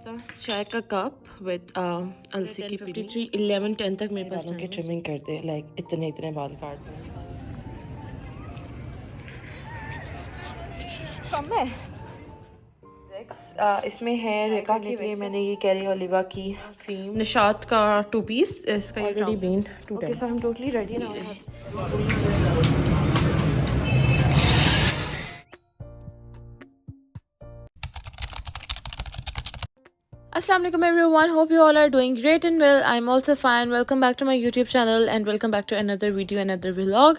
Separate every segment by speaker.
Speaker 1: चाय का cup with अलसी की 53 11 10 तक मेरे पास की ट्रिमिंग करते हैं, लाइक इतने बाल काटते हैं। कम है इसमें है रेखा के लिए मैंने ये कैरी ओलिवा की क्रीम, निशात का 2 पीस, इसका already been 2 time. So I am totally ready now. Assalamu alaikum everyone, hope you all are doing great and well. I'm also fine. Welcome back to my YouTube channel and welcome back to another video, another vlog.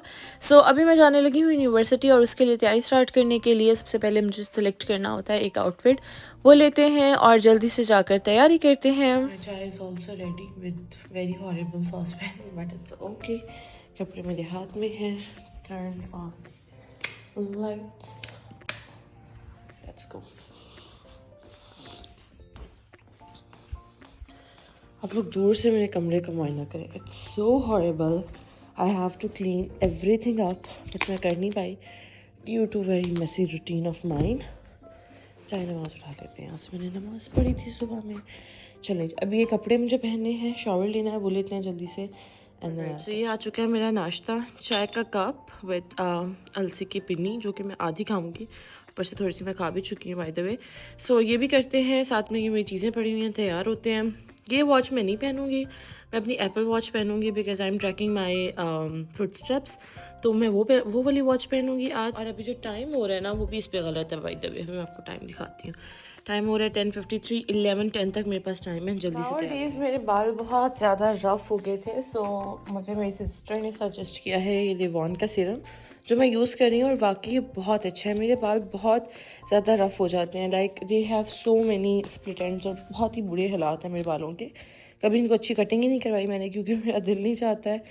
Speaker 1: So अभी मैं जाने लगी हूँ university और उसके लिए तैयारी start करने के लिए सबसे पहले मुझे सिलेक्ट करना होता है एक आउटफिट, वो लेते हैं और जल्दी से जाकर तैयारी करते हैं। Chai is also ready with very horrible saucepan but it's okay. कपड़े मेरे हाथ में हैं। Turn off lights, let's go. आप लोग दूर से मेरे कमरे का मुआयना करें, it's so horrible. I have to clean everything up but मैं कर नहीं पाई due to very messy routine of mind. चाहे नमाज़ उठा लेते हैं, आज मैंने नमाज़ पढ़ी थी सुबह में। चलें अभी ये कपड़े मुझे पहनने हैं, शॉवर लेना है, वो लेते हैं जल्दी से। एंड सो ये आ चुका है मेरा नाश्ता, चाय का कप विद अलसी की पिन्नी, जो कि मैं आधी खाऊंगी, ऊपर से थोड़ी सी मैं खा भी चुकी हूँ बाय द वे। सो ये भी करते हैं, साथ में ये मेरी चीज़ें पड़ी हुई हैं, तैयार होते हैं। ये वॉच मैं नहीं पहनूंगी, मैं अपनी एप्पल वॉच पहनूंगी because I am tracking my footsteps, तो मैं वो वाली वॉच पहनूंगी आज। और अभी जो टाइम हो रहा है ना वो भी इस पे गलत है बाय द वे, मैं आपको टाइम दिखाती हूँ। टाइम हो रहा है 10:53, 11 10 तक मेरे पास टाइम है, जल्दी से। डेज मेरे बाल बहुत ज़्यादा रफ हो गए थे, सो मुझे मेरी सिस्टर ने सजेस्ट किया है ये लिवॉन का सीरम, जो मैं यूज़ कर रही हूँ और वाकई ये बहुत अच्छा है। मेरे बाल बहुत ज़्यादा रफ़ हो जाते हैं, like they have so many split ends, और बहुत ही बुरे हालात हैं मेरे बालों के। कभी इनको अच्छी कटिंग ही नहीं करवाई मैंने, क्योंकि मेरा दिल नहीं चाहता है,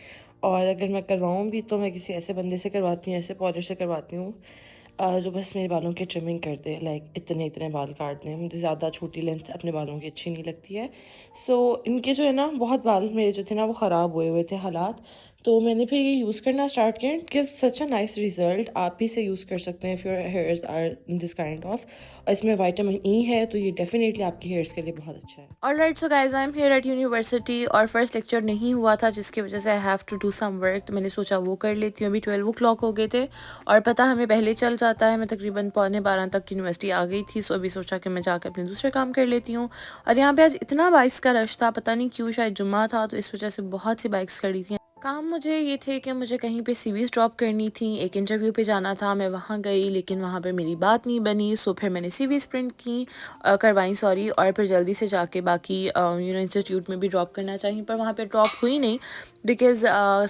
Speaker 1: और अगर मैं करवाऊँ भी तो मैं किसी ऐसे बंदे से करवाती हूँ, ऐसे पॉलर से करवाती हूँ जो बस मेरे बालों की ट्रिमिंग करते हैं, लाइक इतने बाल काटते हैं। मुझे ज़्यादा छोटी लेंथ अपने बालों की अच्छी नहीं लगती है। सो इनके जो है ना बहुत बाल मेरे जो थे ना वो ख़राब हुए थे हालात, तो मैंने फिर ये यूज़ करना स्टार्ट किया। It gives such a nice result. आप भी इसे यूज़ कर सकते हैं if your hairs are this kind of, और इसमें विटामिन ई है, तो ये डेफिनेटली आपकी हेयर्स के लिए बहुत अच्छा है। Alright, so guys I am here at university, और फर्स्ट लेक्चर नहीं हुआ था जिसकी वजह से I have to do some work, तो मैंने सोचा वो कर लेती हूँ। अभी 12 o'clock हो गए थे और पता हमें पहले चल जाता है, मैं तकरीबन 11:15 तक यूनिवर्सिटी आ गई थी। सो अभी सोचा कि मैं जाकर अपने दूसरे काम कर लेती हूँ। और यहाँ पे आज इतना बाइक्स का रश था, पता नहीं क्यों, शायद जुम्मा था तो इस वजह से बहुत सी बाइक्स खड़ी थी। काम मुझे ये थे कि मुझे कहीं पे सीवीज़ ड्रॉप करनी थी, एक इंटरव्यू पे जाना था, मैं वहाँ गई लेकिन वहाँ पे मेरी बात नहीं बनी। सो फिर मैंने सीवीज़ प्रिंट की करवाई सॉरी, और फिर जल्दी से जाके बाकी इंस्टीट्यूट में भी ड्रॉप करना चाहिए, पर वहाँ पे ड्रॉप हुई नहीं बिकॉज़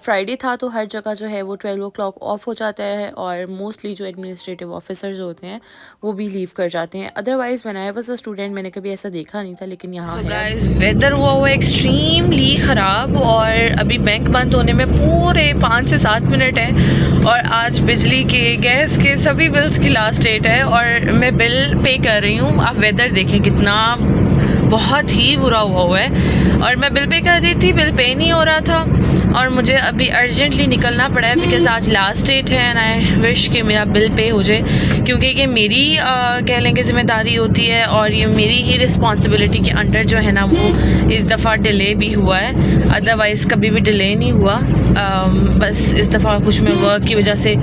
Speaker 1: फ्राइडे था, तो हर जगह जो है वो 12 o'clock ऑफ हो जाता है, और मोस्टली जो एडमिनिस्ट्रेटिव ऑफिसर्स होते हैं वो भी लीव कर जाते हैं। Otherwise when I was a student मैंने कभी ऐसा देखा नहीं था, लेकिन यहाँ गाइस वेदर हुआ एक्सट्रीमली ख़राब, और अभी बैंक बंद होने में पूरे 5 से 7 मिनट है, और आज बिजली के, गैस के, सभी बिल्स की लास्ट डेट है, और मैं बिल पे कर रही हूँ। आप वेदर देखें कितना बहुत ही बुरा हुआ है, और मैं बिल पे कर रही थी, बिल पे नहीं हो रहा था, और मुझे अभी अर्जेंटली निकलना पड़ा है बिकॉज आज लास्ट डेट है एंड आई विश कि मेरा बिल पे हो जाए, क्योंकि ये मेरी कह लेंगे जिम्मेदारी होती है, और ये मेरी ही रिस्पॉन्सिबिलिटी के अंडर जो है ना वो इस दफ़ा डिले भी हुआ है, अदरवाइज़ कभी भी डिले नहीं हुआ। बस इस दफ़ा कुछ मैं वर्क की वजह से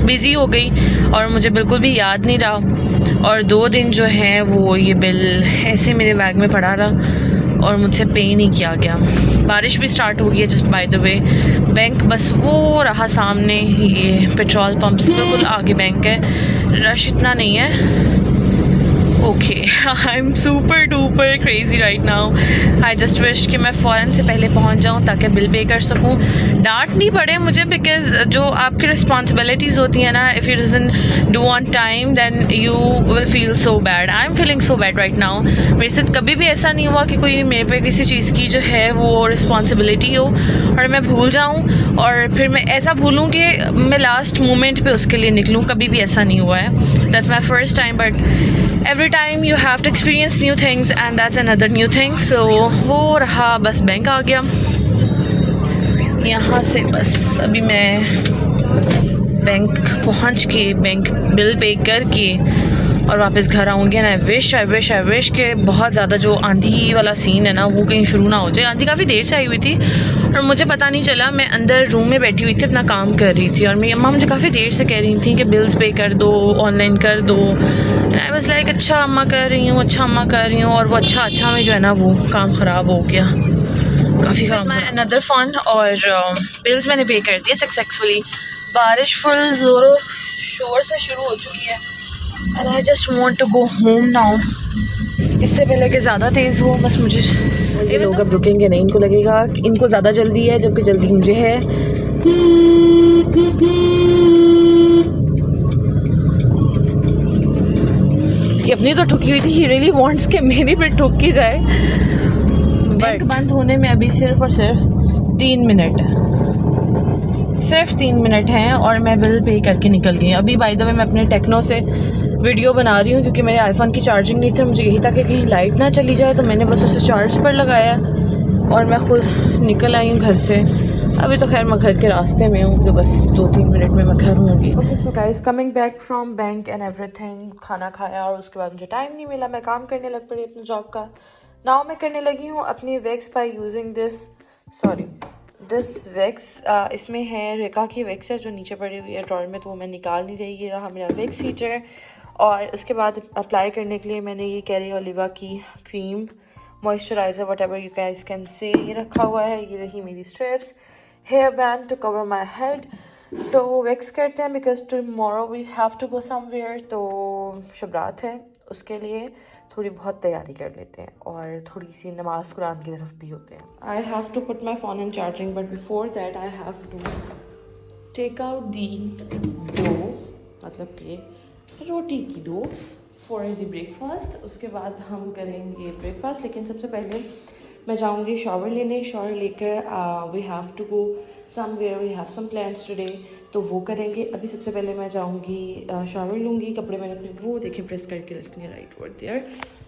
Speaker 1: बिज़ी हो गई और मुझे बिल्कुल भी याद नहीं रहा, और 2 दिन जो है वो ये बिल ऐसे मेरे बैग में पड़ा रहा और मुझसे पे नहीं किया गया। बारिश भी स्टार्ट हो गई है just by the way. Bank बस वो रहा सामने, ये पेट्रोल पंप से बिल्कुल आगे बैंक है, रश इतना नहीं है। Okay, I am super duper crazy right now. I just wish कि मैं फ़ौरन से पहले पहुंच जाऊं ताकि बिल पे कर सकूं, डांट नहीं पड़े मुझे, बिकॉज जो आपकी रिस्पॉन्सिबिलिटीज़ होती हैं ना, if you doesn't do on time then you will feel so bad. I am feeling so bad right now. मेरे साथ कभी भी ऐसा नहीं हुआ कि कोई मेरे पे किसी चीज़ की जो है वो रिस्पॉन्सिबिलिटी हो और मैं भूल जाऊँ, और फिर मैं ऐसा भूलूँ कि मैं लास्ट मोमेंट पे उसके लिए निकलूँ। कभी भी ऐसा नहीं हुआ है। That's my first time, but every time you have to experience new things and that's another new thing. So वो रहा, बस बैंक आ गया। यहाँ से बस अभी मैं बैंक पहुँच के बैंक बिल पे करके और वापस घर आऊँगी। एंड आई विश कि बहुत ज़्यादा जो आंधी वाला सीन है ना वो कहीं शुरू ना हो जाए। आंधी काफ़ी देर से आई हुई थी और मुझे पता नहीं चला। मैं अंदर रूम में बैठी हुई थी, अपना काम कर रही थी और मेरी अम्मा मुझे काफ़ी देर से कह रही थी कि बिल्स पे कर दो, ऑनलाइन कर दो। आई वाज लाइक अच्छा अम्मा कर रही हूँ, अच्छा अम्मा कर रही हूँ। और वो अच्छा में जो है ना वो काम ख़राब हो गया, काफ़ी काम। अनदर फ़ोन और बिल्स मैंने पे कर दिए सक्सेसफुली। बारिश फुल ज़ोरों शोर से शुरू हो चुकी है and I just want to go home now, इससे पहले कि ज़्यादा तेज़ हो। बस मुझे ये लोग अब रुकेंगे नहीं, इनको लगेगा कि इनको ज़्यादा जल्दी है जबकि जल्दी मुझे है। इसकी अपनी तो ठुकी हुई थी, ही रियली वांट्स कि मेरी भी ठुकी जाए। बैंक बंद होने में अभी सिर्फ और सिर्फ 3 मिनट है, सिर्फ 3 मिनट हैं और मैं बिल पे करके निकल गई। अभी बाय द वे मैं अपने टेक्नो से वीडियो बना रही हूँ क्योंकि मेरे आईफोन की चार्जिंग नहीं थी। मुझे यही था कि कहीं लाइट ना चली जाए, तो मैंने बस उसे चार्ज पर लगाया और मैं खुद निकल आई हूँ घर से। अभी तो खैर मैं घर के रास्ते में हूँ, तो बस 2-3 मिनट में मैं घर होंगी। Okay so guys, coming back from bank and everything, खाना खाया और उसके बाद मुझे टाइम नहीं मिला, मैं काम करने लग पड़ी अपनी जॉब का। नाउ मैं करने लगी हूँ अपनी wax by using this wax. इसमें है रेका की वैक्स है जो नीचे पड़ी हुई है ड्रॉर में, तो वो मैं निकाल नहीं रही। ये रहा मेरा वैक्स हीटर। और उसके बाद अप्लाई करने के लिए मैंने ये कैरी ओलिवा की cream moisturiser whatever you guys can say ये रखा हुआ है। ये रही मेरी strips, hair band to cover my head. So wax करते हैं because tomorrow we have to go somewhere. तो शबरात है, उसके लिए थोड़ी बहुत तैयारी कर लेते हैं और थोड़ी सी नमाज कुरान की तरफ भी होते हैं। I have to put my phone in charging but before that I have to take out the dough, मतलब कि रोटी की डो फॉर द ब्रेकफास्ट। उसके बाद हम करेंगे ब्रेकफास्ट, लेकिन सबसे पहले मैं जाऊंगी शॉवर लेने। शॉवर लेकर we have to go somewhere, we have some plans today, तो वो करेंगे। अभी सबसे पहले मैं जाऊंगी शॉवर लूँगी, कपड़े मैंने अपने वो देखें प्रेस करके रखनी है राइट वर्ड देयर।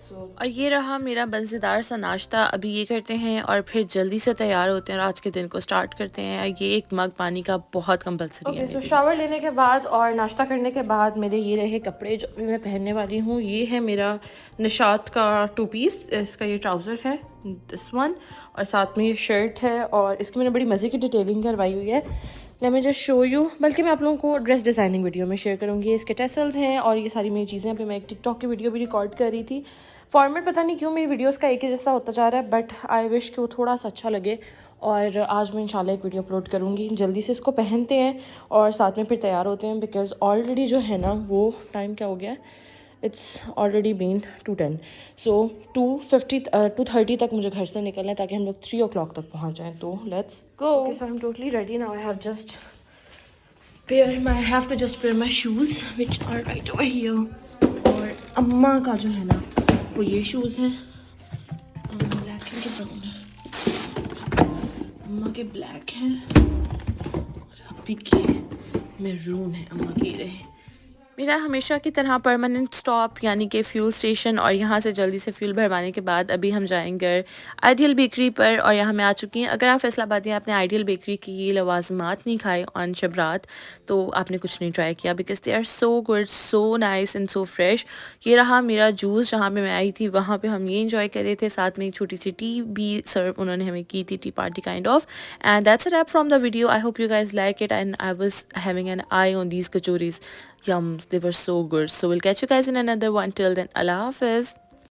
Speaker 1: सो और ये रहा मेरा मज़ेदार सा नाश्ता। अभी ये करते हैं और फिर जल्दी से तैयार होते हैं और आज के दिन को स्टार्ट करते हैं। ये एक मग पानी का बहुत कंपलसरी है। तो शॉवर लेने के बाद और नाश्ता करने के बाद मेरे ये रहे कपड़े जो अभी मैं पहनने वाली हूँ। ये है मेरा निशात का 2 पीस, इसका ये ट्राउज़र है दिस वन, और साथ में ये शर्ट है और इसकी मैंने बड़ी मज़े की डिटेलिंग करवाई हुई है। Let me just show you, बल्कि मैं आप लोगों को ड्रेस डिज़ाइनिंग वीडियो में शेयर करूँगी। इसके टेसल्स हैं और ये सारी मेरी चीज़ें। अभी मैं एक टिकटॉक की वीडियो भी रिकॉर्ड कर रही थी। फॉर्मेट पता नहीं क्यों मेरी वीडियोस का एक ही जैसा होता जा रहा है, बट आई विश कि वो थोड़ा सा अच्छा लगे। और आज मैं इंशाल्लाह एक वीडियो अपलोड करूँगी। जल्दी से इसको पहनते हैं और साथ में फिर तैयार होते हैं, बिकॉज़ ऑलरेडी जो है ना वो टाइम क्या हो गया, इट्स ऑलरेडी बीन 2:10। सो 2:30 तक मुझे घर से निकलना है ताकि हम लोग 3 o'clock तक पहुँच जाएँ। तो let's go. So I am totally ready now. I have just pair my shoes which are right over here. और अम्मा का जो है ना वो ये शूज़ हैं, ब्लैक है कि ब्राउन है, अम्मा के ब्लैक हैं और अभी के मैरून है, अम्मा के रहे। मेरा हमेशा की तरह परमानेंट स्टॉप यानी कि फ्यूल स्टेशन, और यहाँ से जल्दी से फ्यूल भरवाने के बाद अभी हम जाएंगे आइडियल बेकरी पर। और यहाँ मैं आ चुकी हूँ। अगर आप फैसलाबाद में आपने आइडियल बेकरी की ये लवाजमात नहीं खाए ऑन शबरात तो आपने कुछ नहीं ट्राई किया, because they are so good, so nice and so fresh. ये रहा मेरा जूस, जहाँ पे मैं आई थी वहाँ पे हम ये इंजॉय कर रहे थे। साथ में एक छोटी सी टी भी सर्व उन्होंने हमें की थी, tea party kind of. And that's a wrap from the video. I hope you guys like it and I was having an eye on these kachoris. Yums, they were so good. So we'll catch you guys in another one. Till then, Allah Hafiz.